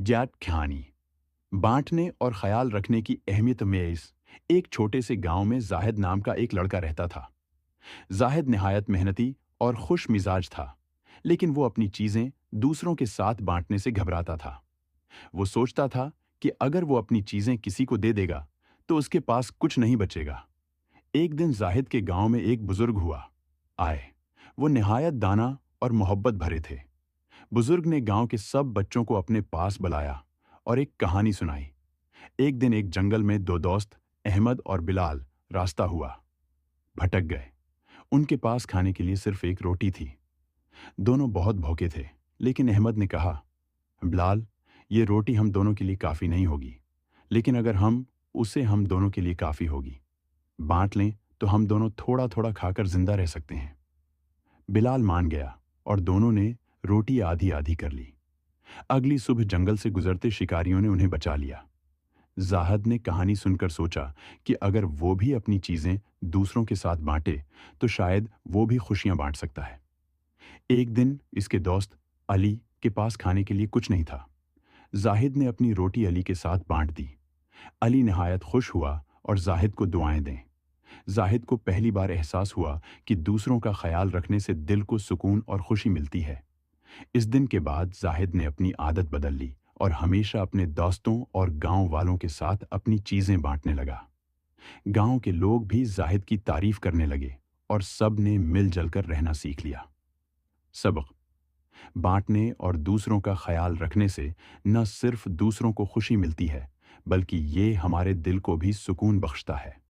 Jet کھانی بانٹنے اور خیال رکھنے کی اہمیت میں ایک چھوٹے سے گاؤں میں زاہد نام کا ایک لڑکا رہتا تھا۔ زاہد نہایت محنتی اور خوش مزاج تھا، لیکن وہ اپنی چیزیں دوسروں کے ساتھ بانٹنے سے گھبراتا تھا۔ وہ سوچتا تھا کہ اگر وہ اپنی چیزیں کسی کو دے دے گا تو اس کے پاس کچھ نہیں بچے گا۔ ایک دن زاہد کے گاؤں میں ایک بزرگ آئے۔ وہ نہایت دانا اور محبت بھرے تھے۔ بزرگ نے گاؤں کے سب بچوں کو اپنے پاس بلایا اور ایک کہانی سنائی۔ ایک دن ایک جنگل میں دو دوست احمد اور بلال راستہ ہوا، بھٹک گئے۔ ان کے پاس کھانے کے لیے صرف ایک روٹی تھی۔ دونوں بہت بھوکے تھے، لیکن احمد نے کہا، بلال، یہ روٹی ہم دونوں کے لیے کافی نہیں ہوگی، لیکن اگر ہم دونوں کے لیے کافی ہوگی۔ بانٹ لیں تو ہم دونوں تھوڑا تھوڑا کھا کر زندہ رہ سکتے ہیں۔ بلال مان گیا اور دونوں نے روٹی آدھی آدھی کر لی۔ اگلی صبح جنگل سے گزرتے شکاریوں نے انہیں بچا لیا۔ زاہد نے کہانی سن کر سوچا کہ اگر وہ بھی اپنی چیزیں دوسروں کے ساتھ بانٹے تو شاید وہ بھی خوشیاں بانٹ سکتا ہے۔ ایک دن اس کے دوست علی کے پاس کھانے کے لیے کچھ نہیں تھا۔ زاہد نے اپنی روٹی علی کے ساتھ بانٹ دی۔ علی نہایت خوش ہوا اور زاہد کو دعائیں دیں۔ زاہد کو پہلی بار احساس ہوا کہ دوسروں کا خیال رکھنے سے دل کو سکون اور خوشی ملتی ہے۔ اس دن کے بعد زاہد نے اپنی عادت بدل لی اور ہمیشہ اپنے دوستوں اور گاؤں والوں کے ساتھ اپنی چیزیں بانٹنے لگا۔ گاؤں کے لوگ بھی زاہد کی تعریف کرنے لگے اور سب نے مل جل کر رہنا سیکھ لیا۔ سبق: بانٹنے اور دوسروں کا خیال رکھنے سے نہ صرف دوسروں کو خوشی ملتی ہے، بلکہ یہ ہمارے دل کو بھی سکون بخشتا ہے۔